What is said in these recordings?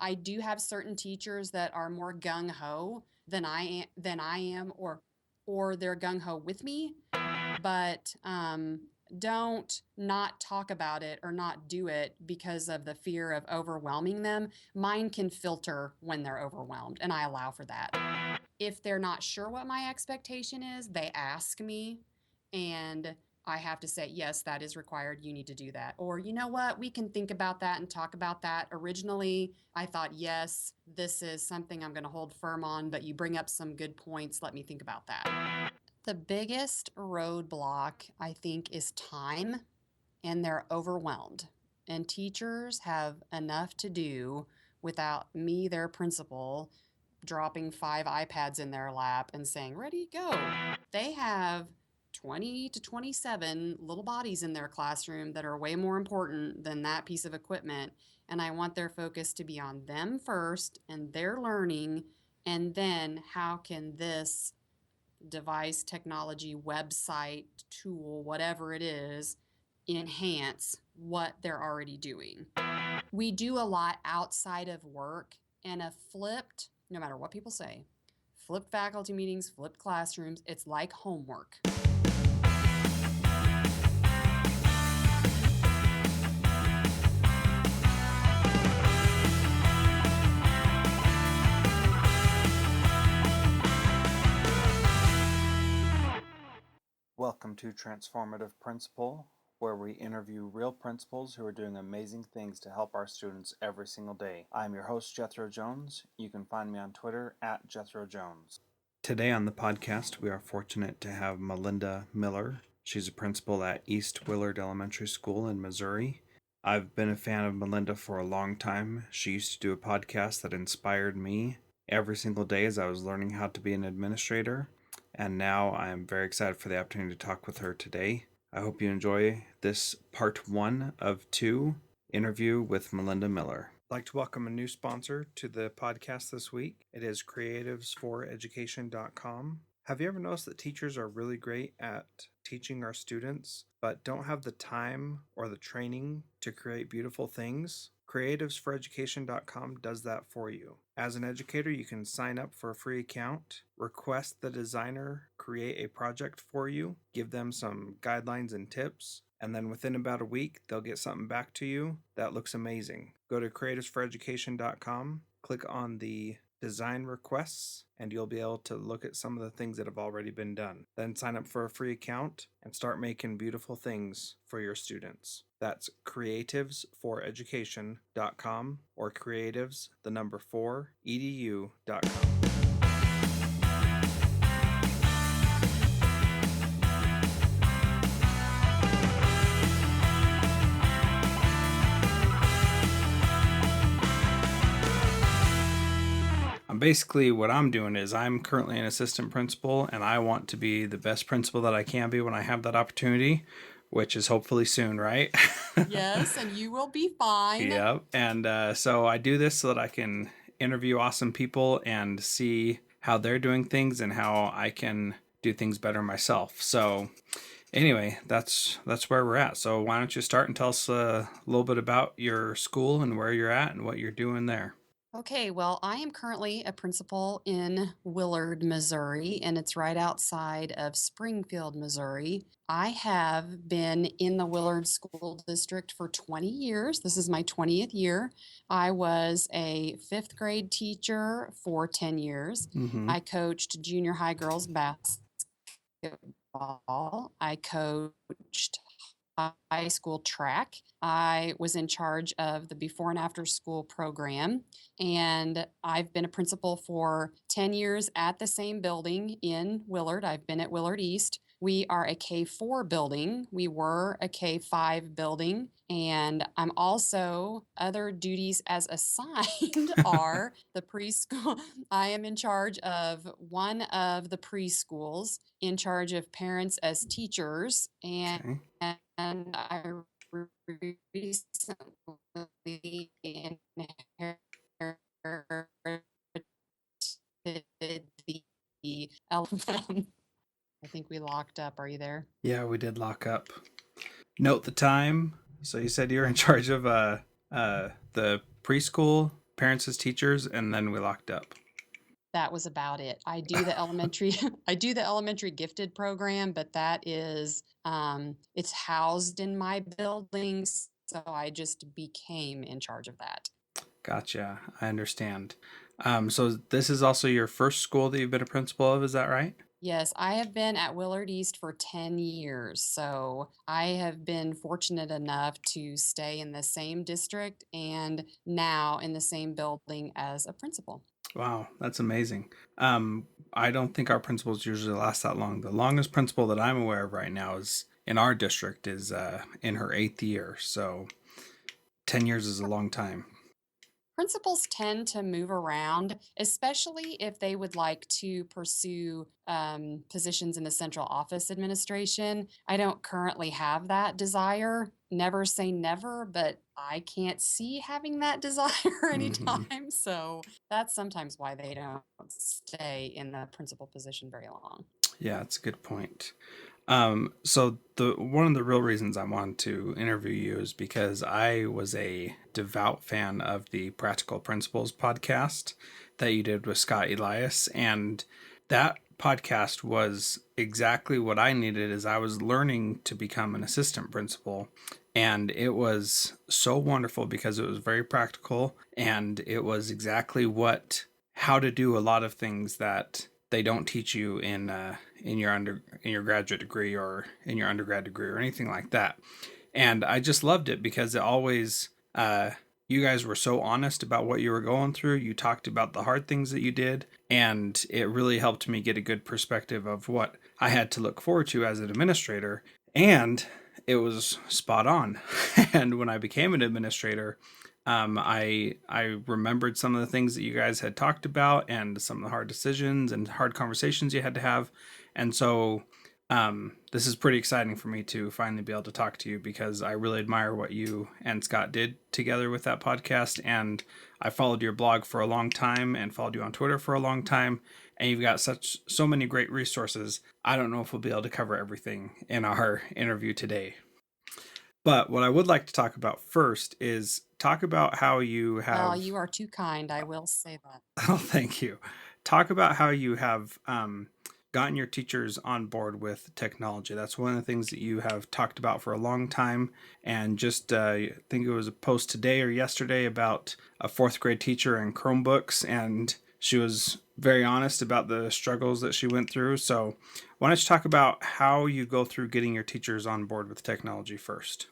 I do have certain teachers that are more gung ho than I am, or they're gung ho with me, but don't not talk about it or not do it because of the fear of overwhelming them. Mine can filter when they're overwhelmed, and I allow for that. If they're not sure what my expectation is, they ask me, and I have to say, yes, that is required. You need to do that. Or, you know what? We can think about that and talk about that. Originally, I thought, yes, this is something I'm going to hold firm on, but you bring up some good points. Let me think about that. The biggest roadblock, I think, is time, and they're overwhelmed. And teachers have enough to do without me, their principal, dropping 5 iPads in their lap and saying, ready, go. They have 20 to 27 little bodies in their classroom that are way more important than that piece of equipment. And I want their focus to be on them first and their learning. And then how can this device, technology, website, tool, whatever it is, enhance what they're already doing? We do a lot outside of work, and a flipped, no matter what people say, flipped faculty meetings, flipped classrooms, it's like homework. Welcome to Transformative Principal, where we interview real principals who are doing amazing things to help our students every single day. I'm your host, Jethro Jones. You can find me on Twitter at Jethro Jones. Today on the podcast, we are fortunate to have Melinda Miller. She's a principal at East Willard Elementary School in Missouri. I've been a fan of Melinda for a long time. She used to do a podcast that inspired me every single day as I was learning how to be an administrator. And now I am very excited for the opportunity to talk with her today. I hope you enjoy this part 1 of 2 interview with Melinda Miller. I'd like to welcome a new sponsor to the podcast this week. It is creativesforeducation.com. Have you ever noticed that teachers are really great at teaching our students, but don't have the time or the training to create beautiful things? Creativesforeducation.com does that for you. As an educator, you can sign up for a free account, request the designer create a project for you, give them some guidelines and tips, and then within about a week, they'll get something back to you that looks amazing. Go to creativesforeducation.com, click on the design requests, and you'll be able to look at some of the things that have already been done. Then sign up for a free account and start making beautiful things for your students. That's creativesforeducation.com or creatives4edu.com. Basically, what I'm doing is I'm currently an assistant principal, and I want to be the best principal that I can be when I have that opportunity, which is hopefully soon, right? Yes, and you will be fine. Yep. And so I do this so that I can interview awesome people and see how they're doing things and how I can do things better myself. So anyway, that's where we're at. So why don't you start and tell us a little bit about your school and where you're at and what you're doing there? Okay, well, I am currently a principal in Willard, Missouri, and it's right outside of Springfield, Missouri. I have been in the Willard School District for 20 years. This is my 20th year. I was a fifth grade teacher for 10 years. Mm-hmm. I coached junior high girls basketball. I coached high school track. I was in charge of the before and after school program, and I've been a principal for 10 years at the same building in Willard. I've been at Willard East. We are a K4 building. We were a K5 building. And I'm also, other duties as assigned are the preschool. I am in charge of one of the preschools, in charge of parents as teachers, and I recently inherited the elephant. I think we locked up. Are you there? Yeah, we did lock up. Note the time. So you said you're in charge of the preschool parents as teachers, and then we locked up. That was about it. I do the elementary I do the elementary gifted program, but that is it's housed in my buildings, so I just became in charge of that. Gotcha. I understand. So this is also your first school that you've been a principal of, is that right? Yes, I have been at Willard East for 10 years, so I have been fortunate enough to stay in the same district and now in the same building as a principal. Wow, that's amazing. I don't think our principals usually last that long. The longest principal that I'm aware of right now is in our district is in her 8th year. So 10 years is a long time. Principals tend to move around, especially if they would like to pursue positions in the central office administration. I don't currently have that desire. Never say never, but I can't see having that desire Hmm. anytime. So that's sometimes why they don't stay in the principal position very long. Yeah, it's a good point. So the one of the real reasons I wanted to interview you is because I was a devout fan of the Practical Principles podcast that you did with Scott Elias, and that podcast was exactly what I needed as I was learning to become an assistant principal. And it was so wonderful because it was very practical and it was exactly what how to do a lot of things that they don't teach you in your graduate degree or in your undergrad degree or anything like that. And I just loved it because it always you guys were so honest about what you were going through. You talked about the hard things that you did, and it really helped me get a good perspective of what I had to look forward to as an administrator. And it was spot on. And when I became an administrator, I remembered some of the things that you guys had talked about and some of the hard decisions and hard conversations you had to have, and so this is pretty exciting for me to finally be able to talk to you because I really admire what you and Scott did together with that podcast, and I followed your blog for a long time and followed you on Twitter for a long time, and you've got so many great resources. I don't know if we'll be able to cover everything in our interview today. But what I would like to talk about first is talk about how you Well, have. you are too kind, I will say that. Oh, thank you. Talk about how you have gotten your teachers on board with technology. That's one of the things that you have talked about for a long time. And just, I think it was a post today or yesterday about a fourth grade teacher and Chromebooks. And she was very honest about the struggles that she went through. So, why don't you talk about how you go through getting your teachers on board with technology first?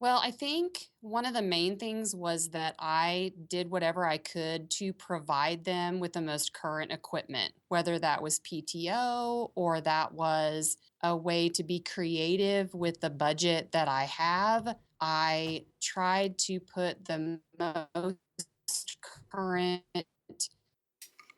Well, I think one of the main things was that I did whatever I could to provide them with the most current equipment, whether that was PTO or that was a way to be creative with the budget that I have. I tried to put the most current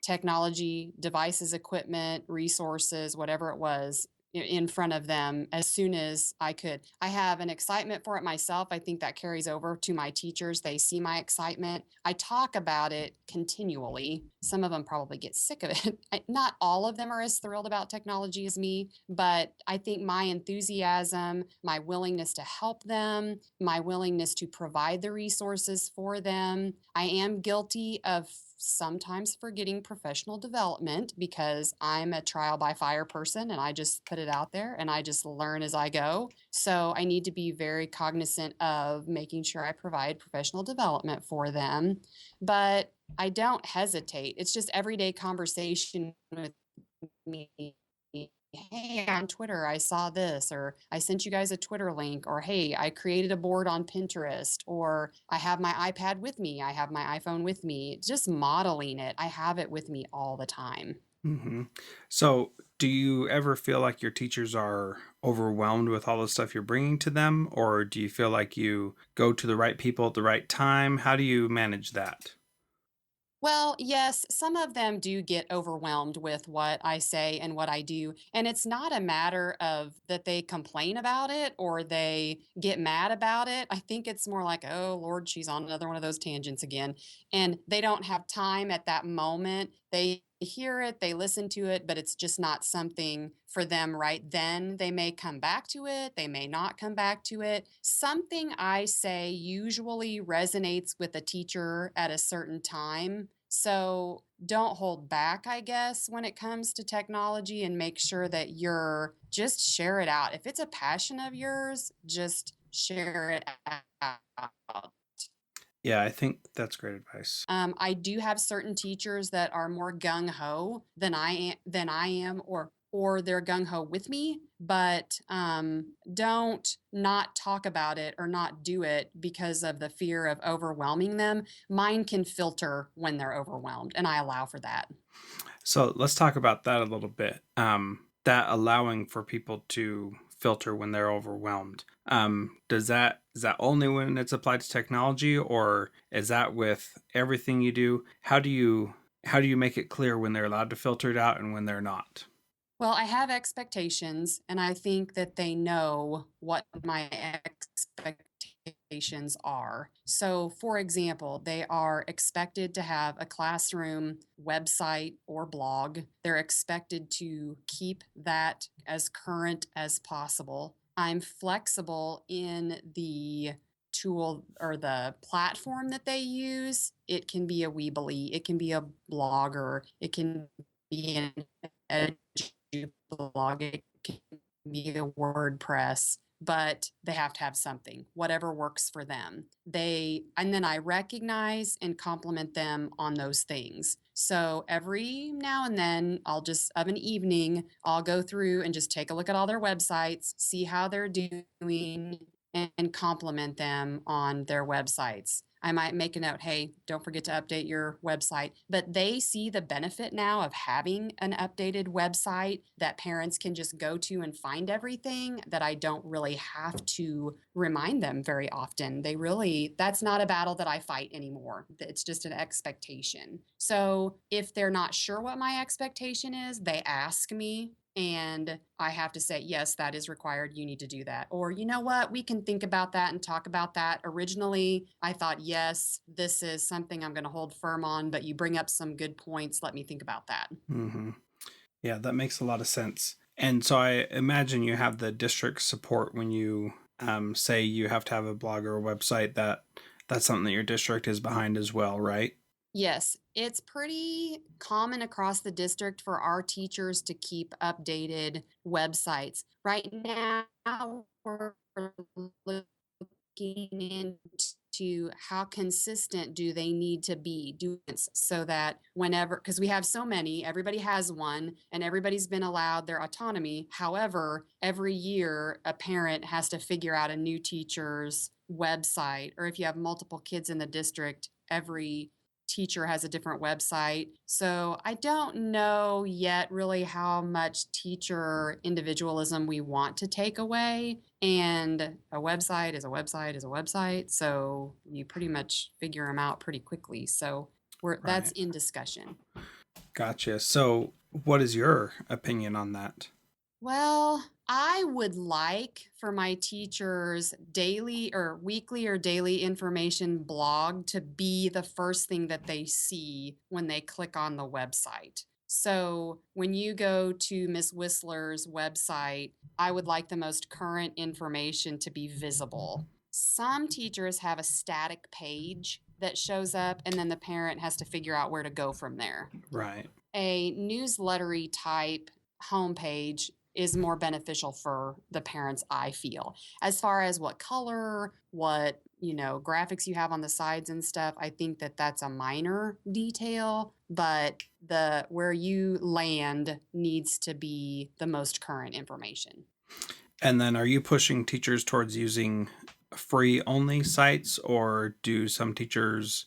technology, devices, equipment, resources, whatever it was, in front of them as soon as I could. I have an excitement for it myself. I think that carries over to my teachers. They see my excitement. I talk about it continually. Some of them probably get sick of it. Not all of them are as thrilled about technology as me, but I think my enthusiasm, my willingness to help them, my willingness to provide the resources for them. I am guilty of sometimes forgetting professional development because I'm a trial by fire person and I just put it out there and I just learn as I go. So I need to be very cognizant of making sure I provide professional development for them. But I don't hesitate. It's just everyday conversation with me. Hey, on Twitter, I saw this, or I sent you guys a Twitter link, or hey, I created a board on Pinterest, or I have my iPad with me, I have my iPhone with me, just modeling it. I have it with me all the time. Hmm. So, do you ever feel like your teachers are overwhelmed with all the stuff you're bringing to them, or do you feel like you go to the right people at the right time? How do you manage that? Well, yes, some of them do get overwhelmed with what I say and what I do. And it's not a matter of that they complain about it or they get mad about it. I think it's more like, oh, Lord, she's on another one of those tangents again. And they don't have time at that moment. They hear it, they listen to it, but it's just not something for them right then. They may come back to it, they may not come back to it. Something I say usually resonates with a teacher at a certain time. So don't hold back, I guess, when it comes to technology, and make sure that you're just share it out. If it's a passion of yours, just share it out. Yeah, I think that's great advice. I do have certain teachers that are more gung ho than I am, or they're gung ho with me, but don't not talk about it or not do it because of the fear of overwhelming them. Mine can filter when they're overwhelmed, and I allow for that. So let's talk about that a little bit. That allowing for people to filter when they're overwhelmed. Is that only when it's applied to technology, or is that with everything you do? How do you make it clear when they're allowed to filter it out and when they're not? Well, I have expectations, and I think that they know what my expectations are. So, for example, they are expected to have a classroom website or blog. They're expected to keep that as current as possible. I'm flexible in the tool or the platform that they use. It can be a Weebly, it can be a blogger, it can be an blog, it can be a WordPress, but they have to have something, whatever works for them. And then I recognize and compliment them on those things. So every now and then, of an evening, I'll go through and just take a look at all their websites, see how they're doing, and compliment them on their websites. I might make a note, hey, don't forget to update your website. But they see the benefit now of having an updated website that parents can just go to and find everything, that I don't really have to remind them very often. That's not a battle that I fight anymore. It's just an expectation. So if they're not sure what my expectation is, they ask me, and I have to say, yes, that is required. You need to do that. Or, you know what? We can think about that and talk about that. Originally, I thought, yes, this is something I'm going to hold firm on, but you bring up some good points. Let me think about that. Mm-hmm. Yeah, that makes a lot of sense. And so I imagine you have the district support when you say you have to have a blog or a website, that's something that your district is behind as well, right? Yes, it's pretty common across the district for our teachers to keep updated websites. Right now, we're looking into how consistent do they need to be doing this, so that whenever, because we have so many, everybody has one and everybody's been allowed their autonomy. However, every year a parent has to figure out a new teacher's website, or if you have multiple kids in the district, every teacher has a different website. So I don't know yet really how much teacher individualism we want to take away. And a website is a website is a website. So you pretty much figure them out pretty quickly. So that's Right. in discussion. Gotcha. So what is your opinion on that? Well, I would like for my teachers' daily or weekly or daily information blog to be the first thing that they see when they click on the website. So when you go to Miss Whistler's website, I would like the most current information to be visible. Some teachers have a static page that shows up, and then the parent has to figure out where to go from there. Right. A newslettery type homepage is more beneficial for the parents, I feel. As far as what color, what, graphics you have on the sides and stuff, I think that that's a minor detail, but the where you land needs to be the most current information. And then are you pushing teachers towards using free only sites, or do some teachers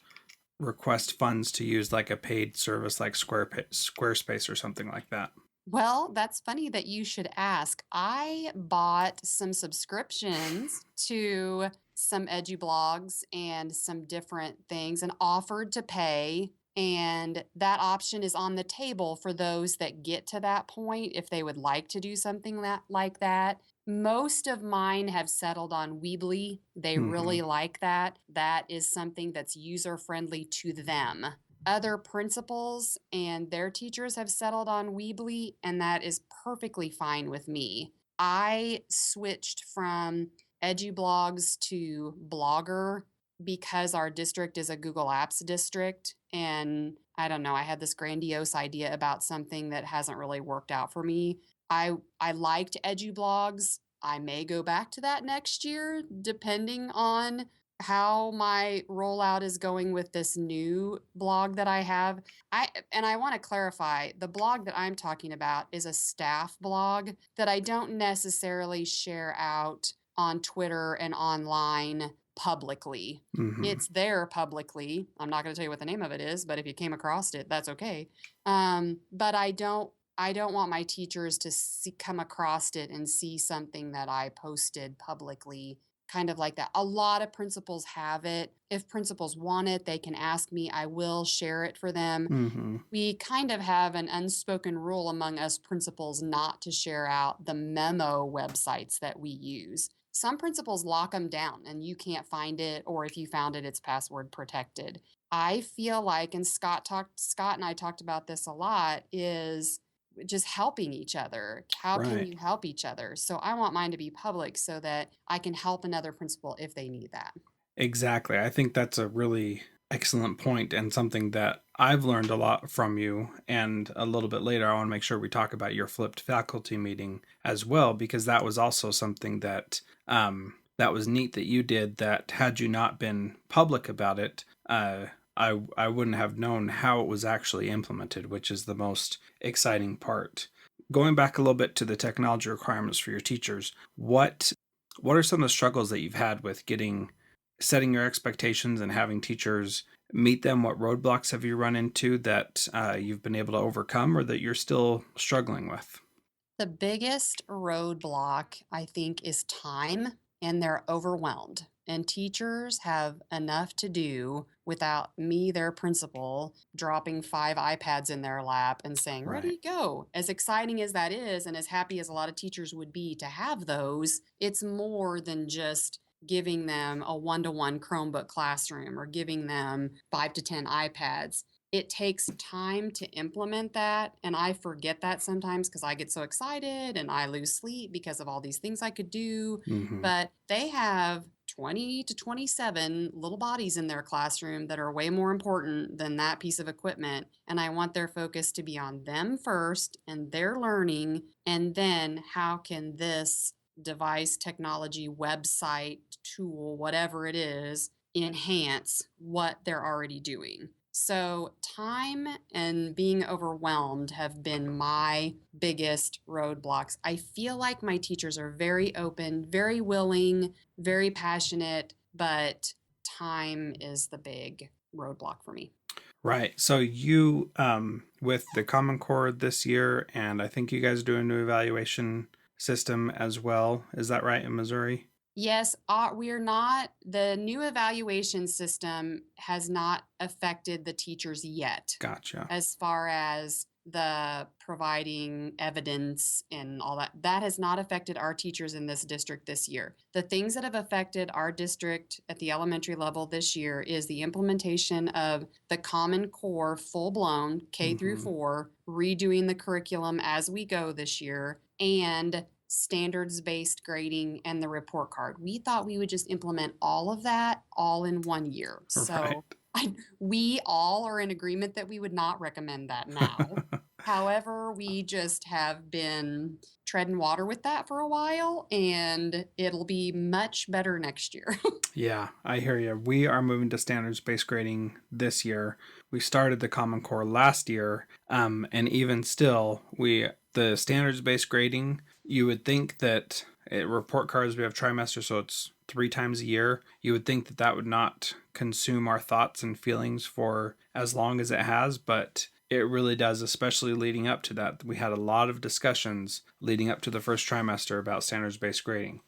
request funds to use like a paid service like Squarespace or something like that? Well, that's funny that you should ask. I bought some subscriptions to some edublogs and some different things and offered to pay. And that option is on the table for those that get to that point if they would like to do something like that. Most of mine have settled on Weebly. They Mm-hmm. really like that. That is something that's user friendly to them. other principals and their teachers have settled on Weebly, and that is perfectly fine with me. I switched from EduBlogs to Blogger because our district is a Google Apps district. And I don't know, I had this grandiose idea about something that hasn't really worked out for me. I liked EduBlogs. I may go back to that next year, depending on how my rollout is going with this new blog that I have. I want to clarify, the blog that I'm talking about is a staff blog that I don't necessarily share out on Twitter and online publicly. Mm-hmm. It's there publicly. I'm not going to tell you what the name of it is, but if you came across it, that's okay. But I don't want my teachers to come across it and see something that I posted publicly, kind of like that. A lot of principals have it. If principals want it, they can ask me. I will share it for them. Mm-hmm. We kind of have an unspoken rule among us principals not to share out the memo websites that we use. Some principals lock them down and you can't find it, or if you found it, it's password protected. I feel like, and Scott and I talked about this a lot, is just helping each other. How can Right. you help each other? So I want mine to be public so that I can help another principal if they need that. Exactly. I think that's a really excellent point and something that I've learned a lot from you. And a little bit later, I want to make sure we talk about your flipped faculty meeting as well, because that was also something that that was neat that you did. That had you not been public about it, I wouldn't have known how it was actually implemented, which is the most exciting part. Going back a little bit to the technology requirements for your teachers, what are some of the struggles that you've had with setting your expectations and having teachers meet them? What roadblocks have you run into that you've been able to overcome or that you're still struggling with? The biggest roadblock, I think, is time, and they're overwhelmed. And teachers have enough to do without me, their principal, dropping 5 iPads in their lap and saying, Right. ready, go. As exciting as that is, and as happy as a lot of teachers would be to have those, it's more than just giving them a 1-to-1 Chromebook classroom or giving them 5 to 10 iPads. It takes time to implement that, and I forget that sometimes because I get so excited and I lose sleep because of all these things I could do. Mm-hmm. But they have 20 to 27 little bodies in their classroom that are way more important than that piece of equipment, and I want their focus to be on them first and their learning, and then how can this device, technology, website, tool, whatever it is, enhance what they're already doing. So, time and being overwhelmed have been my biggest roadblocks. I feel like my teachers are very open, very willing, very passionate, but time is the big roadblock for me. Right. So you, with the Common Core this year, and I think you guys do a new evaluation system as well. Is that right in Missouri? Yes, we're not, the new evaluation system has not affected the teachers yet, Gotcha. as far as the providing evidence and all that. That has not affected our teachers in this district this year. The things that have affected our district at the elementary level this year is the implementation of the Common Core full blown K through Mm-hmm. 4, redoing the curriculum as we go this year, and standards based grading and the report card. We thought we would just implement all of that all in 1 year. Right. So we all are in agreement that we would not recommend that now. However, we just have been treading water with that for a while, and it'll be much better next year. Yeah, I hear you. We are moving to standards-based grading this year. We started the Common Core last year, and even still, the standards-based grading. You would think that report cards we have trimester, so it's 3 times a year. You would think that that would not consume our thoughts and feelings for as long as it has, but it really does, especially leading up to that. We had a lot of discussions leading up to the first trimester about standards-based grading.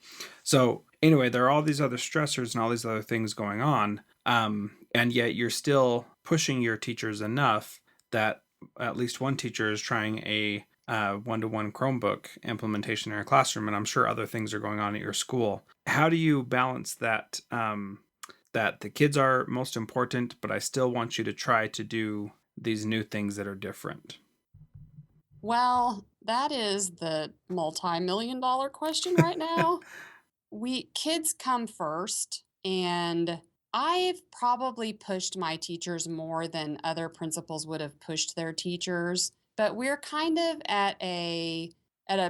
So anyway, there are all these other stressors and all these other things going on, and yet you're still pushing your teachers enough that at least one teacher is trying a 1-to-1 Chromebook implementation in your classroom, and I'm sure other things are going on at your school. How do you balance that that the kids are most important, but I still want you to try to do these new things that are different? Well, that is the multi-million dollar question right now. We kids come first, and I've probably pushed my teachers more than other principals would have pushed their teachers, but we're kind of at a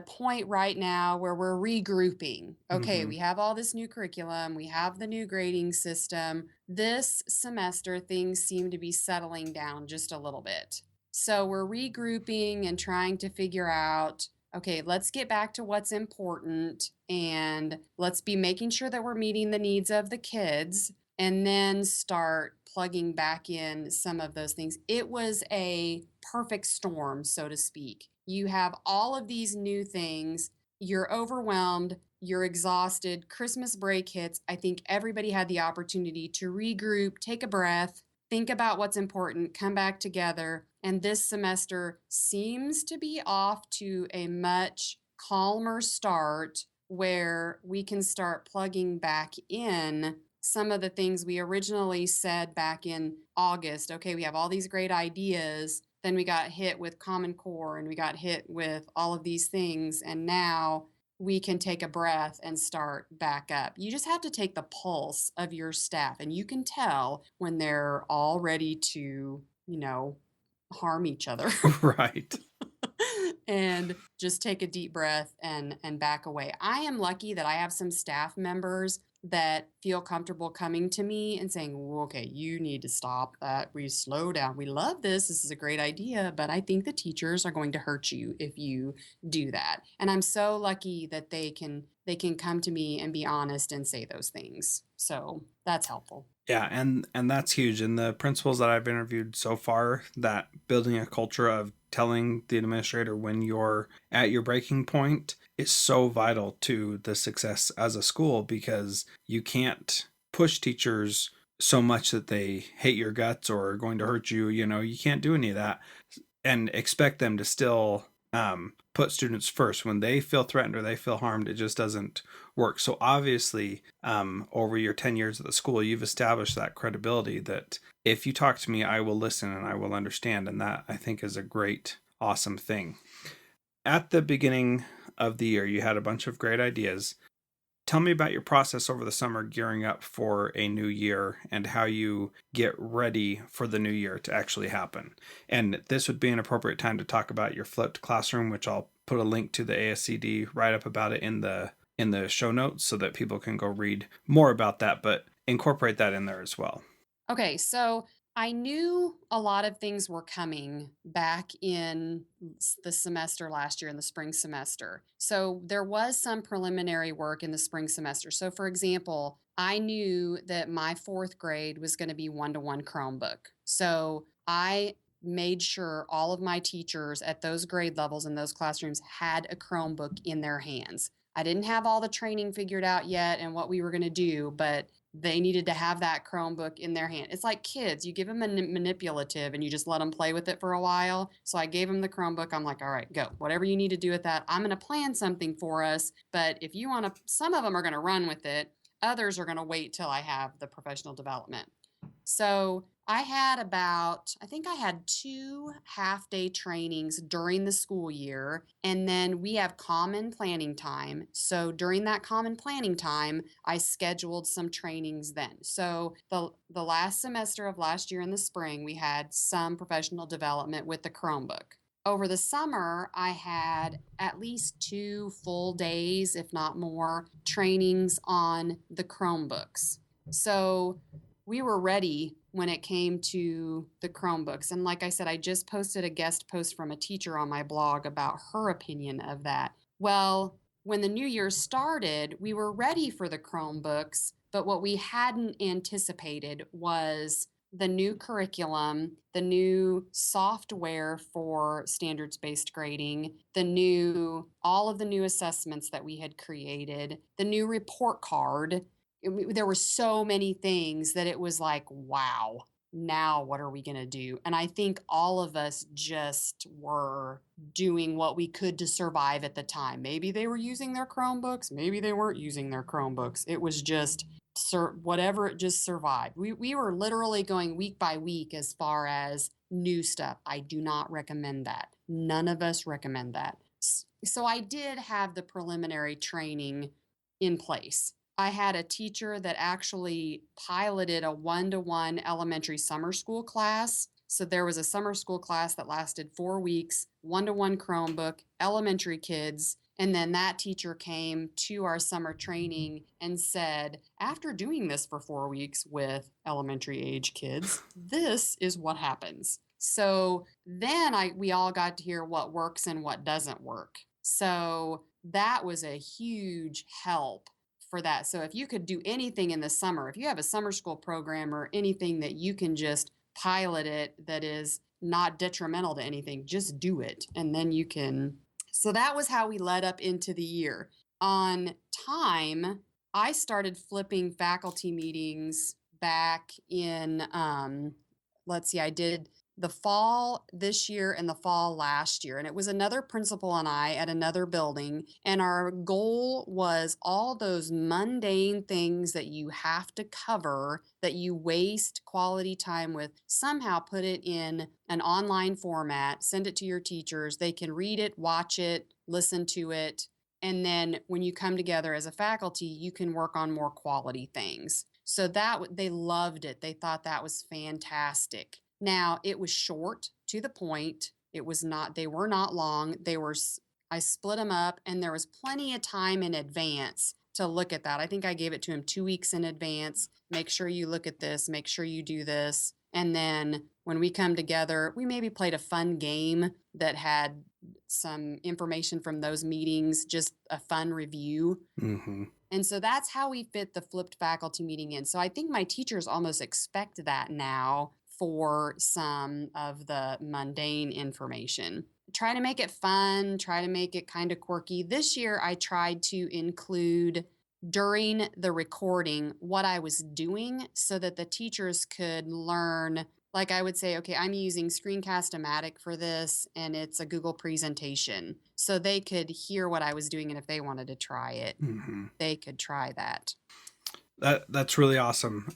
point right now where we're regrouping. Okay, Hmm. we have all this new curriculum, we have the new grading system. This semester things seem to be settling down just a little bit. So we're regrouping and trying to figure out, okay, let's get back to what's important and let's be making sure that we're meeting the needs of the kids and then start plugging back in some of those things. It was a perfect storm, so to speak. You have all of these new things, you're overwhelmed, you're exhausted, Christmas break hits. I think everybody had the opportunity to regroup, take a breath, think about what's important, come back together. And this semester seems to be off to a much calmer start where we can start plugging back in some of the things we originally said back in August. Okay, we have all these great ideas. Then we got hit with Common Core and we got hit with all of these things. And now we can take a breath and start back up. You just have to take the pulse of your staff, and you can tell when they're all ready to, harm each other. Right. And just take a deep breath and back away. I am lucky that I have some staff members that feel comfortable coming to me and saying, okay, you need to stop that. We slow down. We love this. This is a great idea, but I think the teachers are going to hurt you if you do that. And I'm so lucky that they can come to me and be honest and say those things. So that's helpful. Yeah, and that's huge. And the principals that I've interviewed so far, that building a culture of telling the administrator when you're at your breaking point is so vital to the success as a school, because you can't push teachers so much that they hate your guts or are going to hurt you. You can't do any of that and expect them to still put students first when they feel threatened or they feel harmed. It just doesn't work. So obviously, over your 10 years at the school, you've established that credibility that if you talk to me, I will listen and I will understand. And that, I think, is a great, awesome thing. At the beginning of the year, you had a bunch of great ideas. Tell me about your process over the summer gearing up for a new year and how you get ready for the new year to actually happen. And this would be an appropriate time to talk about your flipped classroom, which I'll put a link to the ASCD write up about it in the show notes so that people can go read more about that, but incorporate that in there as well. Okay, so I knew a lot of things were coming back in the semester last year, in the spring semester. So there was some preliminary work in the spring semester. So, for example, I knew that my fourth grade was going to be one-to-one Chromebook. So I made sure all of my teachers at those grade levels in those classrooms had a Chromebook in their hands. I didn't have all the training figured out yet and what we were going to do, but they needed to have that Chromebook in their hand. It's like kids. You give them a manipulative and you just let them play with it for a while. So I gave them the Chromebook. I'm like, all right, go. Whatever you need to do with that. I'm going to plan something for us. But if you want to, some of them are going to run with it. Others are going to wait till I have the professional development. So I think I had 2 half-day trainings during the school year, and then we have common planning time. So during that common planning time, I scheduled some trainings then. So the last semester of last year in the spring, we had some professional development with the Chromebook. Over the summer, I had at least 2 full days, if not more, trainings on the Chromebooks. So we were ready when it came to the Chromebooks. And like I said, I just posted a guest post from a teacher on my blog about her opinion of that. Well, when the new year started, we were ready for the Chromebooks, but what we hadn't anticipated was the new curriculum, the new software for standards-based grading, all of the new assessments that we had created, the new report card. There were so many things that it was like, wow, now what are we going to do? And I think all of us just were doing what we could to survive at the time. Maybe they were using their Chromebooks, maybe they weren't using their Chromebooks. It was just whatever, it just survived. We were literally going week by week as far as new stuff. I do not recommend that. None of us recommend that. So I did have the preliminary training in place. I had a teacher that actually piloted a one-to-one elementary summer school class. So there was a summer school class that lasted 4 weeks, one-to-one Chromebook, elementary kids. And then that teacher came to our summer training and said, after doing this for 4 weeks with elementary age kids, this is what happens. So then we all got to hear what works and what doesn't work. So that was a huge help for that. So if you could do anything in the summer, if you have a summer school program or anything that you can just pilot it that is not detrimental to anything, just do it. And then you can. So that was how we led up into the year. On time, I started flipping faculty meetings back in, let's see, I did the fall this year and the fall last year. And it was another principal and I at another building. And our goal was all those mundane things that you have to cover, that you waste quality time with, somehow put it in an online format, send it to your teachers. They can read it, watch it, listen to it. And then when you come together as a faculty, you can work on more quality things. So they loved it. They thought that was fantastic. Now, it was short, to the point. They were not long. I split them up, and there was plenty of time in advance to look at that. I think I gave it to him 2 weeks in advance. Make sure you look at this, make sure you do this. And then when we come together, we maybe played a fun game that had some information from those meetings, just a fun review. Mm-hmm. And so that's how we fit the flipped faculty meeting in. So I think my teachers almost expect that now for some of the mundane information. Try to make it fun, try to make it kind of quirky. This year, I tried to include during the recording what I was doing so that the teachers could learn. Like I would say, okay, I'm using Screencast-O-Matic for this, and it's a Google presentation. So they could hear what I was doing, and if they wanted to try it, they could try that. That's really awesome.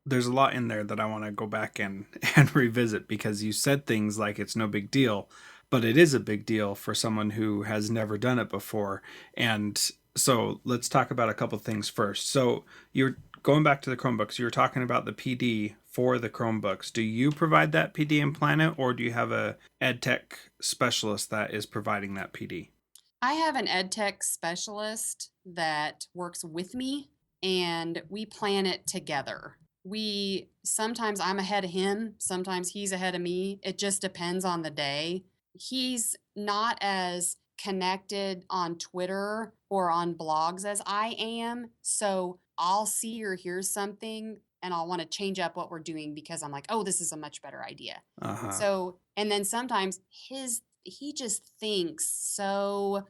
There's a lot in there that I want to go back and revisit, because you said things like it's no big deal, but it is a big deal for someone who has never done it before. And so let's talk about a couple things first. So you're going back to the Chromebooks. You were talking about the PD for the Chromebooks. Do you provide that PD and plan it, or do you have a ed tech specialist that is providing that PD? I have an ed tech specialist that works with me, and we plan it together. Sometimes I'm ahead of him, sometimes he's ahead of me. It just depends on the day. He's not as connected on Twitter or on blogs as I am. So I'll see or hear something and I'll want to change up what we're doing because I'm like, oh, this is a much better idea. Uh-huh. So, and then sometimes he just thinks so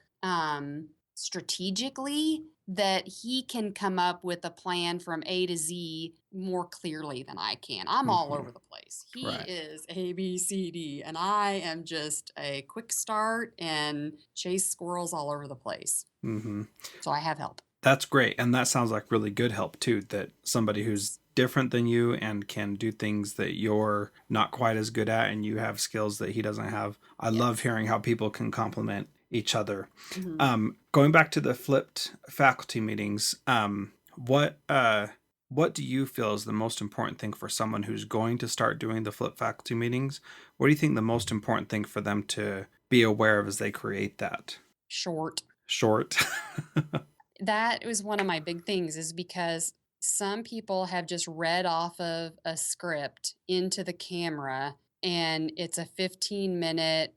strategically that he can come up with a plan from A to Z more clearly than I can. I'm all over the place. He is A, B, C, D, and I am just a quick start and chase squirrels all over the place. Mm-hmm. So I have help. That's great. And that sounds like really good help too, that somebody who's different than you and can do things that you're not quite as good at, and you have skills that he doesn't have. I love hearing how people can complement each other. Mm-hmm. Going back to the flipped faculty meetings, what do you feel is the most important thing for someone who's going to start doing the flipped faculty meetings? What do you think the most important thing for them to be aware of as they create that? Short. That was one of my big things, is because some people have just read off of a script into the camera, and it's a 15-minute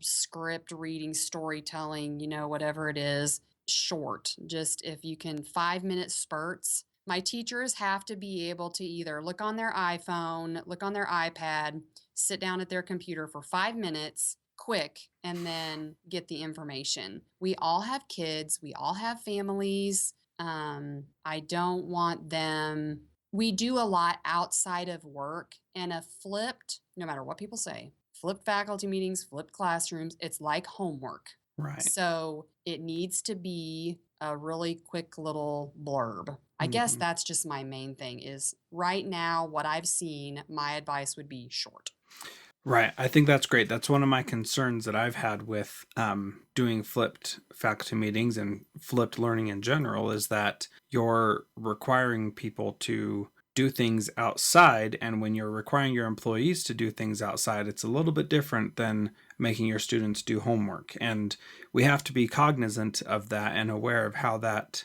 script reading, storytelling, whatever it is, short. Just if you can, 5-minute spurts. My teachers have to be able to either look on their iPhone, look on their iPad, sit down at their computer for 5 minutes, quick, and then get the information. We all have kids, we all have families. I don't want them. We do a lot outside of work, and no matter what people say, flipped faculty meetings, flipped classrooms, it's like homework. Right. So it needs to be a really quick little blurb. I guess Mhm. that's just my main thing is right now, what I've seen, my advice would be short. Right. I think that's great. That's one of my concerns that I've had with doing flipped faculty meetings and flipped learning in general is that you're requiring people to do things outside. And when you're requiring your employees to do things outside, it's a little bit different than making your students do homework. And we have to be cognizant of that and aware of how that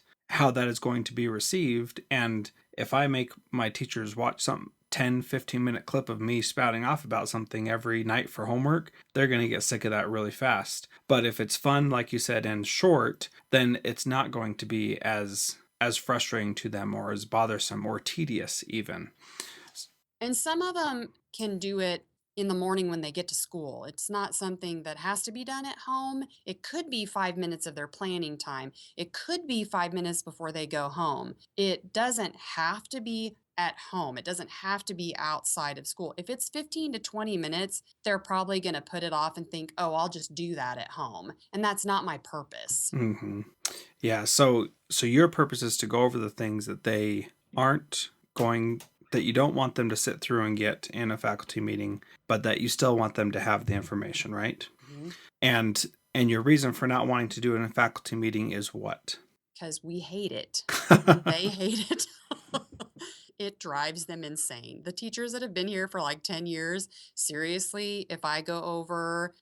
is going to be received. And if I make my teachers watch some 10-15 minute clip of me spouting off about something every night for homework, they're going to get sick of that really fast. But if it's fun, like you said, and short, then it's not going to be as frustrating to them or as bothersome or tedious even. And some of them can do it in the morning when they get to school. It's not something that has to be done at home. It could be 5 minutes of their planning time. It could be 5 minutes before they go home. It doesn't have to be at home. It doesn't have to be outside of school. If it's 15 to 20 minutes, they're probably going to put it off and think, oh, I'll just do that at home. And that's not my purpose. Mm-hmm. Yeah. So your purpose is to go over the things that they aren't going that you don't want them to sit through and get in a faculty meeting, but that you still want them to have the information, right? Mhm. And your reason for not wanting to do it in a faculty meeting is what? Because we hate it. They hate it. It drives them insane. The teachers that have been here for like 10 years, seriously, if I go over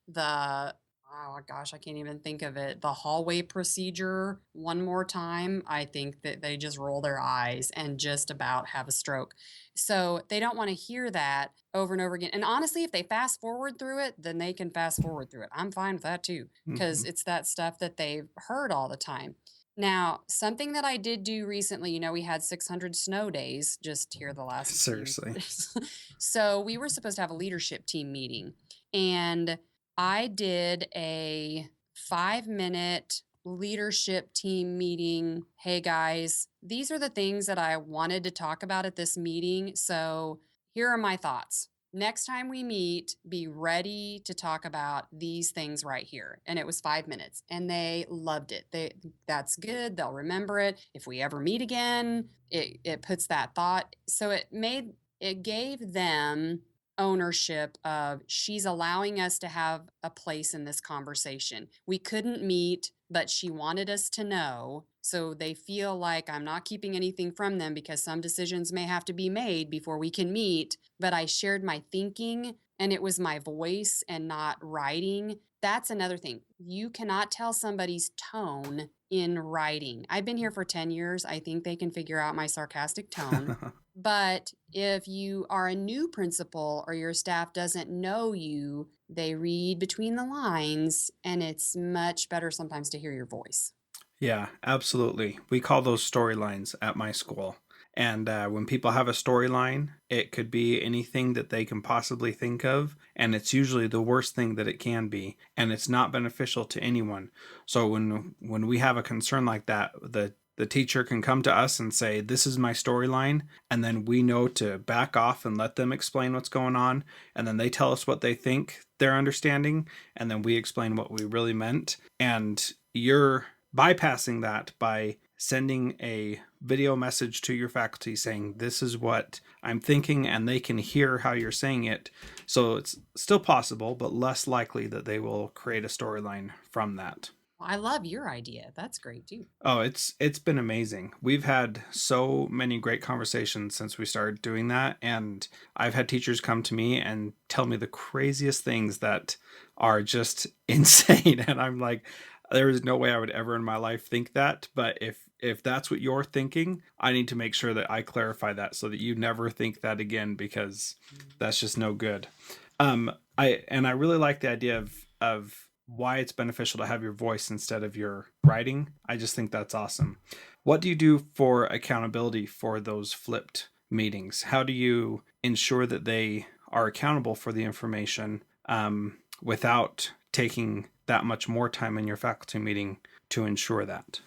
oh gosh, I can't even think of it, the hallway procedure one more time, I think that they just roll their eyes and just about have a stroke. So they don't want to hear that over and over again. And honestly, if they fast forward through it, then they can fast forward through it. I'm fine with that too, because Mhm. it's that stuff that they've heard all the time. Now, something that I did do recently, we had 600 snow days just here the last few. Seriously. So we were supposed to have a leadership team meeting, and I did a 5 minute leadership team meeting. Hey guys, these are the things that I wanted to talk about at this meeting. So here are my thoughts. Next time we meet, be ready to talk about these things right here. And it was 5 minutes and they loved it. That's good. They'll remember it. If we ever meet again, it puts that thought. So it gave them ownership of she's allowing us to have a place in this conversation. We couldn't meet, but she wanted us to know. So they feel like I'm not keeping anything from them because some decisions may have to be made before we can meet. But I shared my thinking and it was my voice and not writing. That's another thing. You cannot tell somebody's tone in writing. I've been here for 10 years. I think they can figure out my sarcastic tone. But if you are a new principal or your staff doesn't know you, they read between the lines, and it's much better sometimes to hear your voice. Yeah, absolutely. We call those storylines at my school. And when people have a storyline, it could be anything that they can possibly think of. And it's usually the worst thing that it can be. And it's not beneficial to anyone. So when we have a concern like that, the teacher can come to us and say, this is my storyline. And then we know to back off and let them explain what's going on. And then they tell us what they think they're understanding. And then we explain what we really meant. And you're bypassing that by sending a video message to your faculty saying, this is what I'm thinking, and they can hear how you're saying it. So it's still possible, but less likely that they will create a storyline from that. Well, I love your idea. That's great too. Oh, it's been amazing. We've had so many great conversations since we started doing that, and I've had teachers come to me and tell me the craziest things that are just insane, and I'm like, there is no way I would ever in my life think that, but if that's what you're thinking, I need to make sure that I clarify that so that you never think that again, because that's just no good. I really like the idea of why it's beneficial to have your voice instead of your writing. I just think that's awesome. What do you do for accountability for those flipped meetings? How do you ensure that they are accountable for the information without taking that much more time in your faculty meeting to ensure that?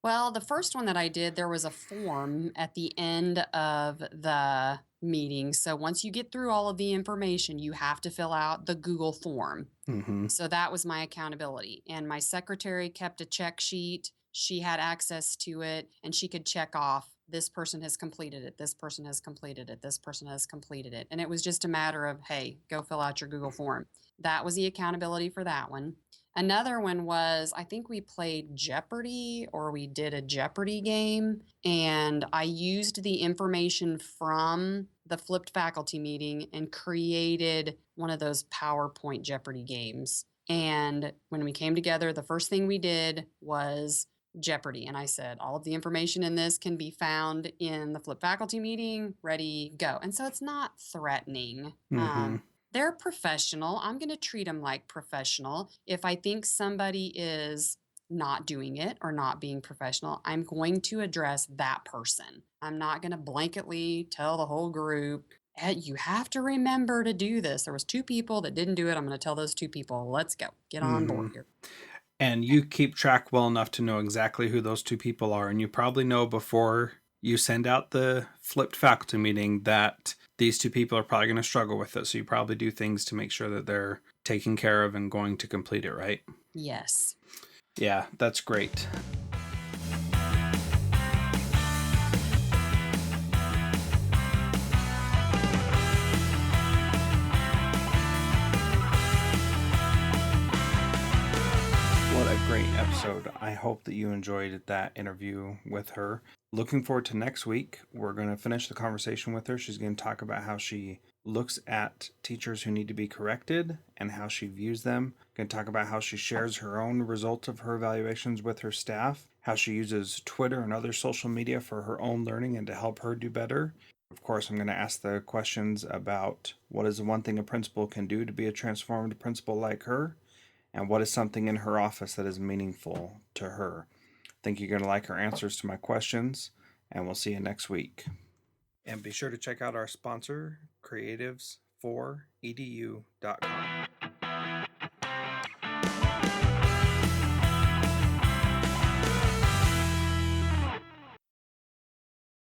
Well, the first one that I did, there was a form at the end of the meeting. So once you get through all of the information, you have to fill out the Google form. Mm-hmm. So that was my accountability. And my secretary kept a check sheet she had access to it and she could check off, this person has completed it, this person has completed it, this person has completed it. And it was just a matter of, hey, go fill out your Google form. That was the accountability for that one. Another one was, I think we played Jeopardy, or we did a Jeopardy game, and I used the information from the flipped faculty meeting and created one of those PowerPoint Jeopardy games. And when we came together, the first thing we did was Jeopardy. And I said, all of the information in this can be found in the flipped faculty meeting. Ready, go. And so it's not threatening. Mm-hmm. They're professional. I'm going to treat them like professional. If I think somebody is not doing it or not being professional, I'm going to address that person. I'm not going to blanketly tell the whole group, hey, you have to remember to do this. There was 2 people that didn't do it. I'm going to tell those 2 people, let's go, get on board here. And you keep track well enough to know exactly who those 2 people are. And you probably know before you send out the flipped faculty meeting that these 2 people are probably going to struggle with it. So you probably do things to make sure that they're taken care of and going to complete it, right? Yes. Yeah, that's great. What a great episode. I hope that you enjoyed that interview with her. Looking forward to next week. We're going to finish the conversation with her. She's going to talk about how she looks at teachers who need to be corrected and how she views them. Going to talk about how she shares her own results of her evaluations with her staff, how she uses Twitter and other social media for her own learning and to help her do better. Of course, I'm going to ask the questions about what is the one thing a principal can do to be a transformative principal like her, and what is something in her office that is meaningful to her. I think you're going to like her answers to my questions, and we'll see you next week. And be sure to check out our sponsor, creatives4edu.com.